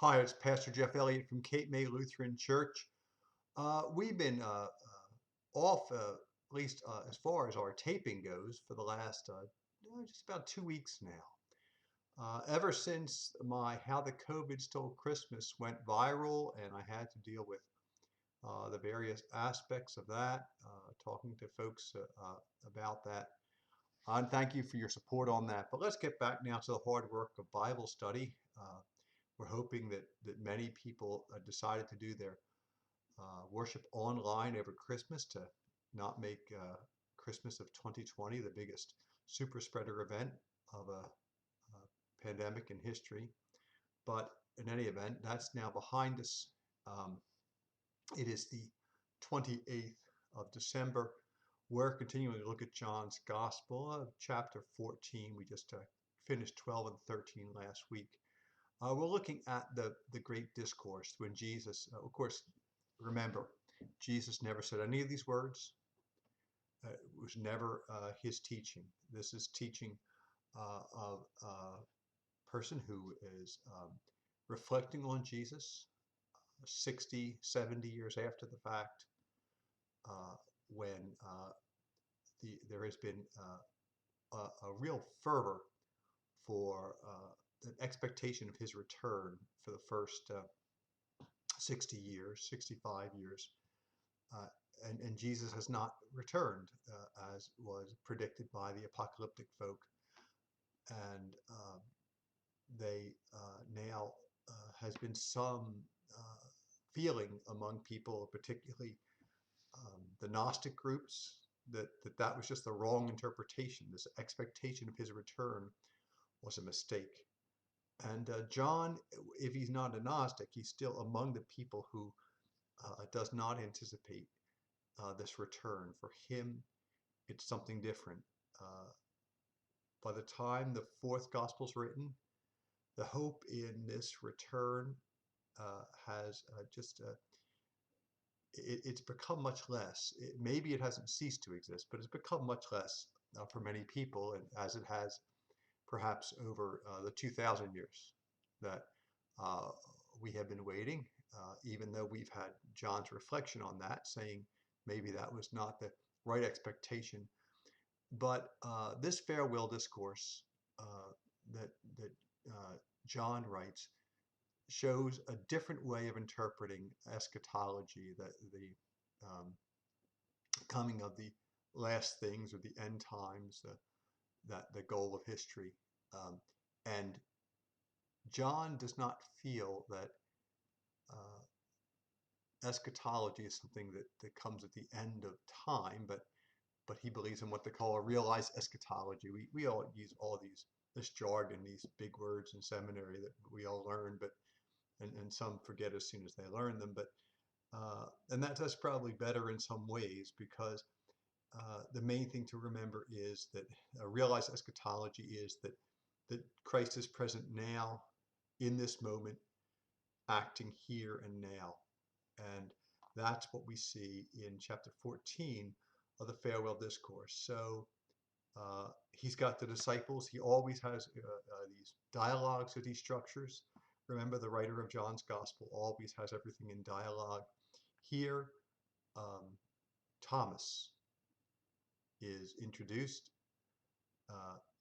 Hi, it's Pastor Jeff Elliott from Cape May Lutheran Church. We've been off, at least as far as our taping goes, for the last just about 2 weeks now. Ever since my How the COVID Stole Christmas went viral, and I had to deal with the various aspects of that, talking to folks about that. And thank you for your support on that. But let's get back now to the hard work of Bible study. We're hoping that many people decided to do their worship online over Christmas to not make Christmas of 2020 the biggest super spreader event of a pandemic in history. But in any event, that's now behind us. It is the 28th of December. We're continuing to look at John's Gospel, chapter 14. We just finished 12 and 13 last week. We're looking at the great discourse when Jesus, of course, remember, Jesus never said any of these words. It was never his teaching. This is teaching of a person who is reflecting on Jesus 60, 70 years after the fact, when there has been a real fervor for an expectation of his return for the first 60 years, 65 years. And Jesus has not returned as was predicted by the apocalyptic folk. And they now has been some feeling among people, particularly the Gnostic groups, that was just the wrong interpretation. This expectation of his return was a mistake. And John, if he's not a Gnostic, he's still among the people who does not anticipate this return. For him, it's something different. By the time the fourth gospel's written, the hope in this return has it's become much less. Maybe it hasn't ceased to exist, but it's become much less for many people, and as it has perhaps over the 2,000 years that we have been waiting, even though we've had John's reflection on that, saying maybe that was not the right expectation. But this farewell discourse that John writes shows a different way of interpreting eschatology, the coming of the last things or the end times, the goal of history. And John does not feel that eschatology is something that comes at the end of time, but he believes in what they call a realized eschatology. We all use all this jargon, these big words in seminary that we all learn, but and some forget as soon as they learn them. But and that's probably better in some ways, because the main thing to remember is that a realized eschatology is that Christ is present now, in this moment, acting here and now. And that's what we see in chapter 14 of the farewell discourse. So he's got the disciples. He always has these dialogues that he structures. Remember, the writer of John's Gospel always has everything in dialogue. Here, Thomas is introduced,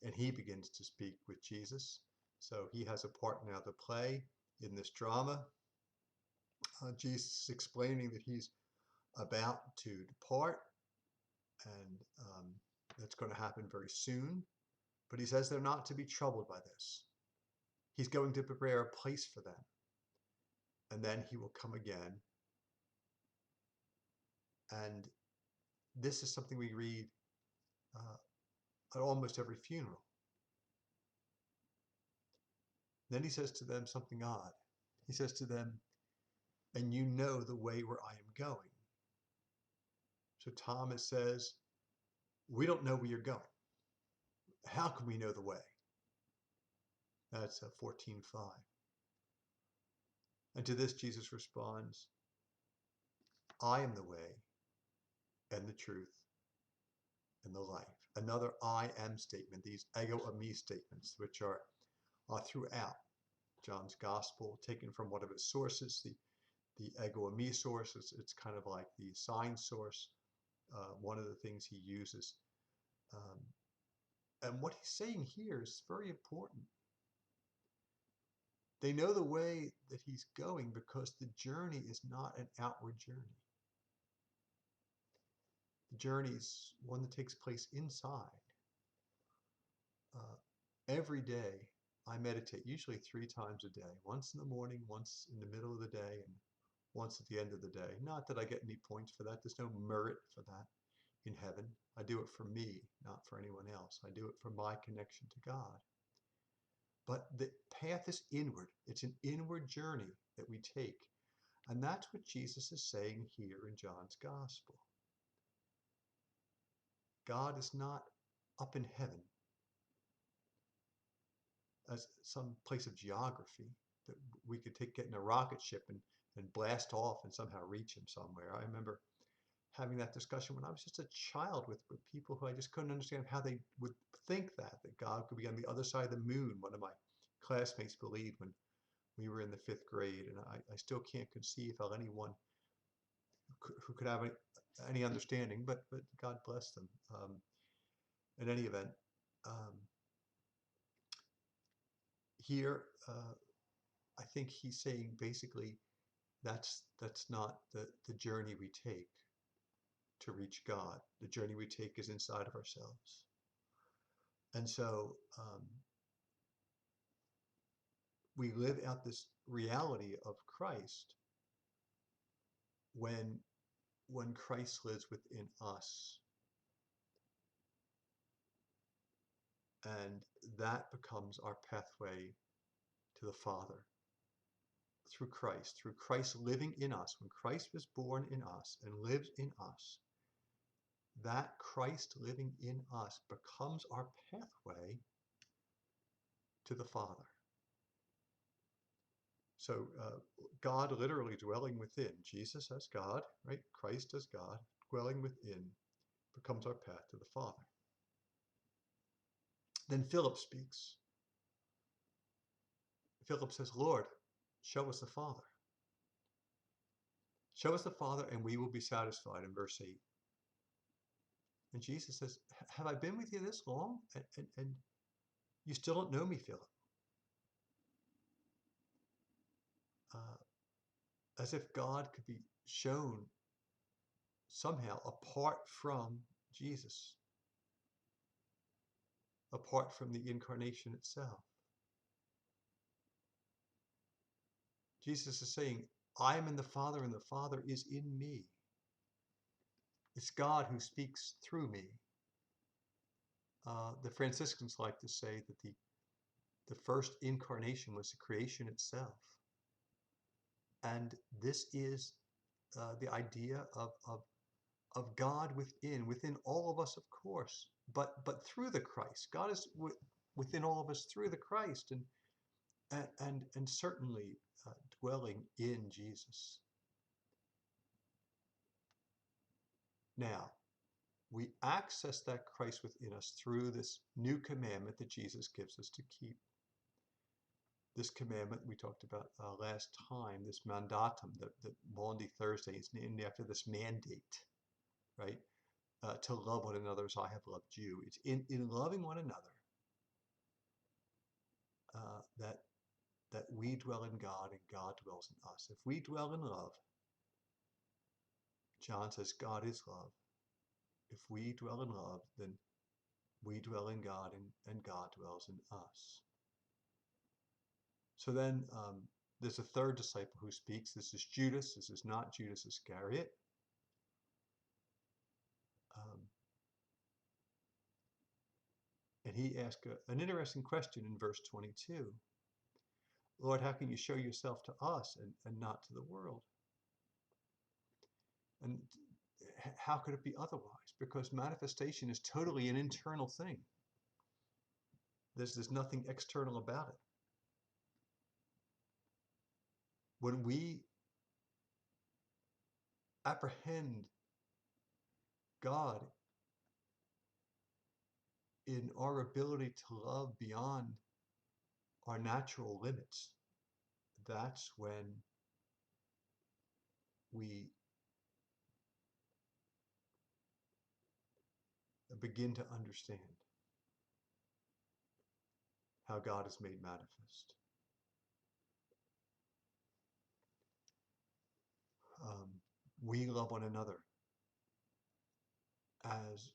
and he begins to speak with Jesus. So he has a part now to play in this drama. Jesus is explaining that he's about to depart, and that's going to happen very soon. But he says they're not to be troubled by this. He's going to prepare a place for them, and then he will come again. And this is something we read at almost every funeral. Then he says to them something odd. He says to them, "And you know the way where I am going." So Thomas says, "We don't know where you're going. How can we know the way?" That's 14:5. And to this Jesus responds, "I am the way and the truth and the life." Another I am statement, these ego eimi statements, which are throughout. John's gospel, taken from one of its sources, the ego eimi source. It's kind of like the sign source. One of the things he uses. Um, and what he's saying here is very important. They know the way that he's going because the journey is not an outward journey. The journey is one that takes place inside. Uh, every day I meditate, usually 3 times a day, once in the morning, once in the middle of the day, and once at the end of the day. Not that I get any points for that. There's no merit for that in heaven. I do it for me, not for anyone else. I do it for my connection to God. But the path is inward. It's an inward journey that we take. And that's what Jesus is saying here in John's gospel. God is not up in heaven as some place of geography that we could get in a rocket ship and blast off and somehow reach him somewhere. I remember having that discussion when I was just a child with people who I just couldn't understand how they would think that God could be on the other side of the moon. One of my classmates believed when we were in the 5th grade, and I still can't conceive how anyone who could have any understanding, but God bless them. In any event, um, here I think he's saying basically that's not the journey we take to reach God. The journey we take is inside of ourselves. And so we live out this reality of Christ when Christ lives within us. And that becomes our pathway to the Father through Christ living in us. When Christ was born in us and lives in us, that Christ living in us becomes our pathway to the Father. So God literally dwelling within, Jesus as God, right? Christ as God, dwelling within, becomes our path to the Father. Then Philip speaks. Philip says, Lord, show us the Father. Show us the Father and we will be satisfied, in verse 8. And Jesus says, have I been with you this long? And you still don't know me, Philip. As if God could be shown somehow apart from Jesus, apart from the incarnation itself. Jesus is saying, I am in the Father and the Father is in me. It's God who speaks through me. The Franciscans like to say that the first incarnation was the creation itself. And this is the idea of God within all of us, of course, but through the Christ. God is within all of us through the Christ, and certainly dwelling in Jesus. Now, we access that Christ within us through this new commandment that Jesus gives us to keep. This commandment we talked about last time, this mandatum, the Maundy Thursday, is named after this mandate, right? To love one another as I have loved you. It's in loving one another that we dwell in God and God dwells in us. If we dwell in love, John says God is love. If we dwell in love, then we dwell in God and God dwells in us. So then there's a third disciple who speaks. This is Judas. This is not Judas Iscariot. And he asks an interesting question in verse 22. Lord, how can you show yourself to us and not to the world? And how could it be otherwise? Because manifestation is totally an internal thing. There's nothing external about it. When we apprehend God in our ability to love beyond our natural limits, that's when we begin to understand how God is made manifest. We love one another as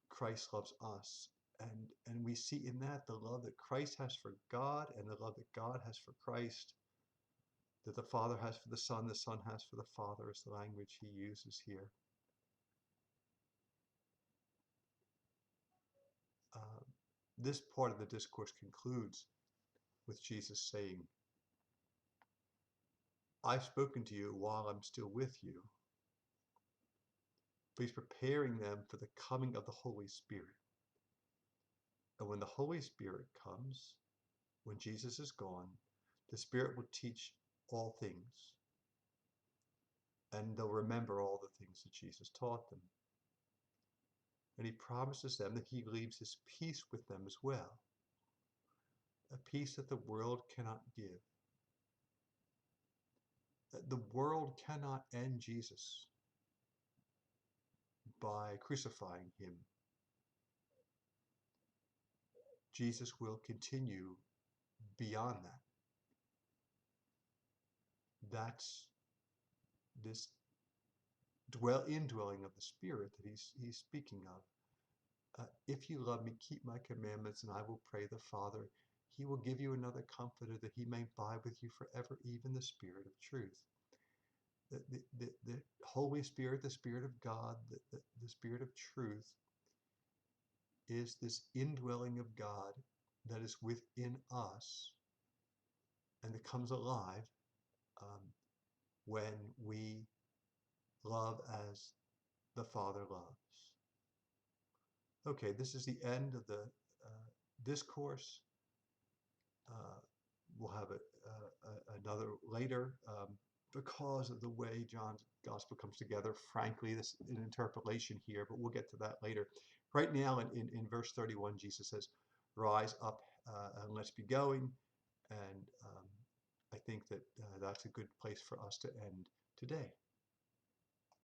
Christ loves us. And we see in that the love that Christ has for God and the love that God has for Christ, that the Father has for the Son has for the Father, is the language he uses here. Uh, this part of the discourse concludes with Jesus saying, I've spoken to you while I'm still with you, but he's preparing them for the coming of the Holy Spirit. And when the Holy Spirit comes, when Jesus is gone, the Spirit will teach all things, and they'll remember all the things that Jesus taught them. And he promises them that he leaves his peace with them as well, a peace that the world cannot give. The world cannot end Jesus by crucifying him. Jesus will continue beyond that. That's this indwelling of the Spirit that he's speaking of. If you love me, keep my commandments, and I will pray the Father. He will give you another comforter that he may abide with you forever, even the Spirit of truth. The Holy Spirit, the Spirit of God, the Spirit of truth is this indwelling of God that is within us and that comes alive when we love as the Father loves. Okay, this is the end of the discourse. Uh, we'll have another later because of the way John's gospel comes together. Frankly, this is an interpolation here, but we'll get to that later. Right now, in verse 31, Jesus says, rise up and let's be going. And I think that that's a good place for us to end today.